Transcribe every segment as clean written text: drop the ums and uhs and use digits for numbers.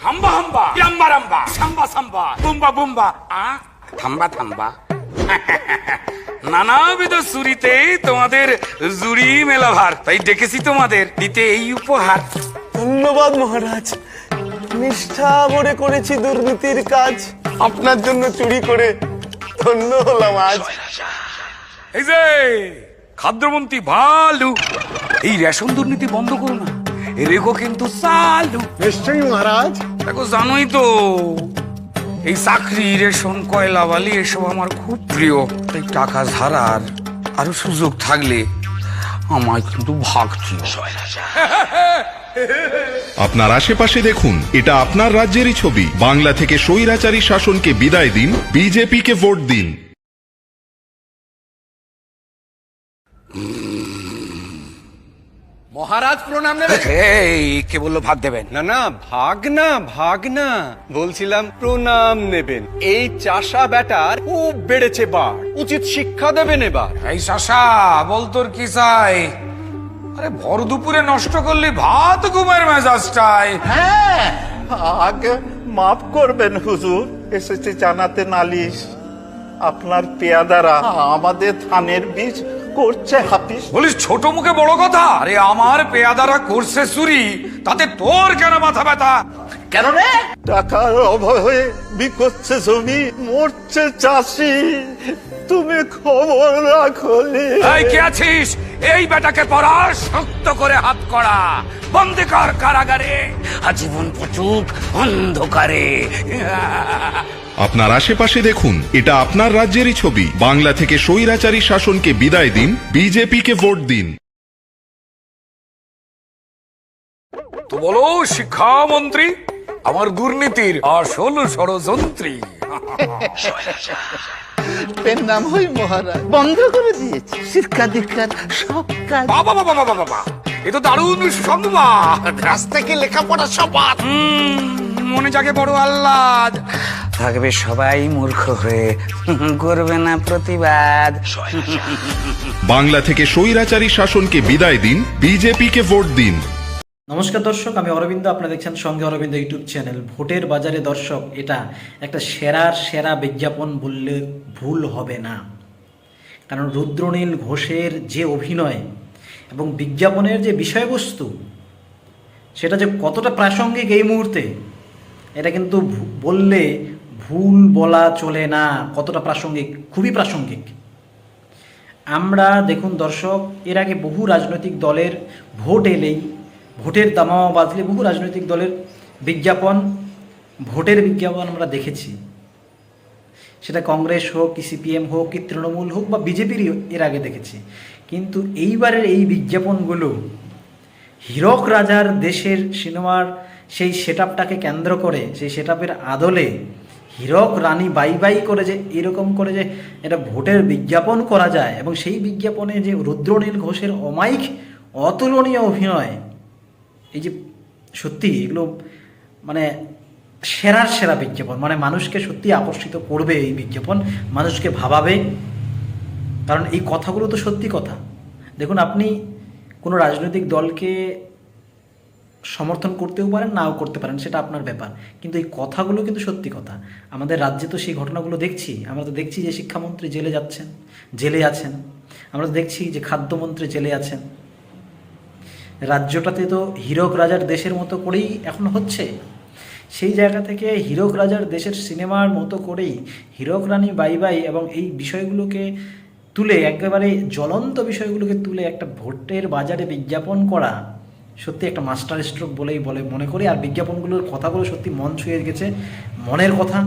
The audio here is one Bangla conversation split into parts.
হাম্বা হাম্বা রাম্বা রাম্বা সাম্বা সাম্বা বুম্বা বুম্বা থাম্বা থাম্বা নানাবিধ সুরিতে তোমাদের জুড়ি মেলা ভার, তাই ডেকেছি তোমাদের দিতে এই উপহার। ধন্যবাদ মহারাজ, নিষ্ঠা ভরে করেছি দুর্নীতির কাজ, আপনার জন্য চুরি করে ধন্য হলাম আজ। এই যে খাদ্যমন্ত্রী ভালু, এই রেশন দুর্নীতি বন্ধ করো না, রেখো কিন্তু চালু। নিশ্চয়ই মহারাজ। দেখো জানোই তো এই চাকরি, রেশন, কয়লা বালি এসব আমার খুব প্রিয়, তাই টাকা ধারার আরো সুযোগ থাকলে আমায় কিন্তু ভাগ দিও। আপনার আশেপাশে দেখুন, এটা আপনার রাজ্যেরই ছবি। বাংলা থেকে স্বৈরাচারী শাসনকে বিদায় দিন, বিজেপিকে ভোট দিন। মহারাজ প্রণাম নেবেন? এই কে বললো ভাগ দেবেন? না না, ভাগ না বলছিলাম প্রণাম নেবেন। এই চাষা বেটার খুব বেড়েছে বার, উচিত শিক্ষা দেবেন এবার। এই শাসা বল তোর কি চাই? আরে ভর দুপুরে নষ্ট করলি ভাত ঘুমের মেজাজটাই। হ্যাঁ, আগে মাফ করবেন হুজুর, এসেছে জানাতে নালিশ। আপনার পেয়াদারা আমাদের ধানের বীজ করছে হাফিস। বলিস ছোট মুখে বড় কথা? আরে আমার পেয়াদারা করছে চুরি, তাতে তোর কেন মাথা ব্যথা? কেন রে? টাকার অভাবে বিকোচ্ছে জমি, মরছে চাষি, তুমি খবর রাখলি? এই কে আছিস? এই বেটাকে পড়া, শক্ত করে হাত করা, বন্দি কর কারাগারে, আজীবন পচুক অন্ধকারে। আপনার আশেপাশে দেখুন, এটা আপনার রাজ্যেরই ছবি। বাংলা থেকে স্বৈরাচারী শাসনকে বিদায় দিন, বিজেপিকে ভোট দিন। তো বলো শিক্ষামন্ত্রী, আমার দুর্নীতির আসল ষড়যন্ত্রী। পেন নাম হই মহারাজ, বন্ধ করে দিয়েছে শিক্ষা দীক্ষার সব কাজ। বাবা বাবা বাবা বাবা, এ তো দারুণ সংবাদ। কাছ থেকে লেখাপড়া সব বাদ। মনে জাগে বড় আহ্লাদ, থাকবে সবাই মূর্খ হয়ে, করবে না প্রতিবাদ। বাংলা থেকে স্বৈরাচারী শাসনকে বিদায় দিন, বিজেপিকে ভোট দিন। নমস্কার দর্শক, আমি অরবিন্দ, আপনারা দেখছেন সঙ্গে অরবিন্দ ইউটিউব চ্যানেল। ভোটের বাজারে দর্শক, এটা একটা সেরার সেরা বিজ্ঞাপন বললে ভুল হবে না। কারণ রুদ্রনীল ঘোষের যে অভিনয় এবং বিজ্ঞাপনের যে বিষয়বস্তু, সেটা যে কতটা প্রাসঙ্গিক এই মুহূর্তে, এটা কিন্তু বললে ভুল বলা চলে না। কতটা প্রাসঙ্গিক, খুবই প্রাসঙ্গিক। আমরা দেখুন দর্শক, এর আগে বহু রাজনৈতিক দলের ভোট এলেই, ভোটের দামামা বাজলে বহু রাজনৈতিক দলের বিজ্ঞাপন, ভোটের বিজ্ঞাপন আমরা দেখেছি। সেটা কংগ্রেস হোক, কি সিপিএম হোক, কি তৃণমূল হোক, বা বিজেপিরই এর আগে দেখেছি। কিন্তু এইবারের এই বিজ্ঞাপনগুলো হীরক রাজার দেশের সিনেমার সেই সেটআপটাকে কেন্দ্র করে, সেই সেটআপের আদলে হীরক রানী বাই বাই করে যে এরকম করে যে এটা ভোটের বিজ্ঞাপন করা যায়, এবং সেই বিজ্ঞাপনে যে রুদ্রনীল ঘোষের অমায়িক অতুলনীয় অভিনয়, এই যে সত্যি এগুলো মানে সেরার সেরা বিজ্ঞাপন। মানে মানুষকে সত্যি আকর্ষিত করবে এই বিজ্ঞাপন, মানুষকে ভাবাবে। কারণ এই কথাগুলো তো সত্যি কথা। দেখুন, আপনি কোনো রাজনৈতিক দলকে সমর্থন করতেও পারেন, নাও করতে পারেন, সেটা আপনার ব্যাপার, কিন্তু এই কথাগুলো কিন্তু সত্যি কথা। আমাদের রাজ্যে তো সেই ঘটনাগুলো দেখছি। আমরা তো দেখছি যে শিক্ষামন্ত্রী জেলে আছেন, আমরা তো দেখছি যে খাদ্যমন্ত্রী জেলে আছেন। রাজ্যটাতে তো হীরক রাজার দেশের মতো করেই এখন হচ্ছে। সেই জায়গা থেকে হীরক রাজার দেশের সিনেমার মতো করেই হীরক রানী বাই বাই এবং এই বিষয়গুলোকে তুলে, একেবারে জ্বলন্ত বিষয়গুলোকে তুলে একটা ভোটের বাজারে বিজ্ঞাপন করা সত্যি একটা মাস্টার স্ট্রোক বলেই মনে করি। আর বিজ্ঞাপনগুলোর কথাগুলো সত্যি মন ছুঁয়ে গেছে, মনের কথা।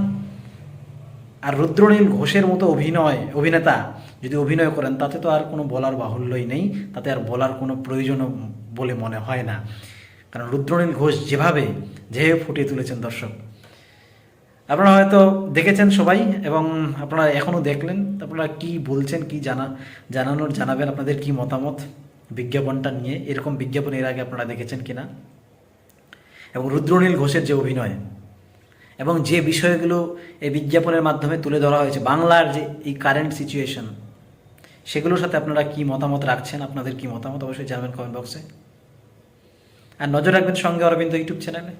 আর রুদ্রনীল ঘোষের মতো অভিনেতা যদি অভিনয় করেন, তাতে তো আর কোনো বলার বাহুল্যই নেই, তাতে আর বলার কোনো প্রয়োজনও বলে মনে হয় না। কারণ রুদ্রনীল ঘোষ যেভাবে ফুটিয়ে তুলেছেন দর্শক, আপনারা হয়তো দেখেছেন সবাই, এবং আপনারা এখনও দেখলেন। আপনারা কি বলছেন, কি জানাবেন আপনাদের কি মতামত বিজ্ঞাপনটা নিয়ে। এরকম বিজ্ঞাপন এর আগে আপনারা দেখেছেন কিনা, এবং রুদ্রনীল ঘোষের যে অভিনয় এবং যে বিষয়গুলো এই বিজ্ঞাপনের মাধ্যমে তুলে ধরা হয়েছে, বাংলার যে এই কারেন্ট সিচুয়েশন, সেগুলোর সাথে আপনারা কি মতামত রাখছেন, আপনাদের কি মতামত অবশ্যই জানাবেন কমেন্ট বক্সে। আর নজর রাখবেন সঙ্গে অরবিন্দ ইউটিউব চ্যানেলে।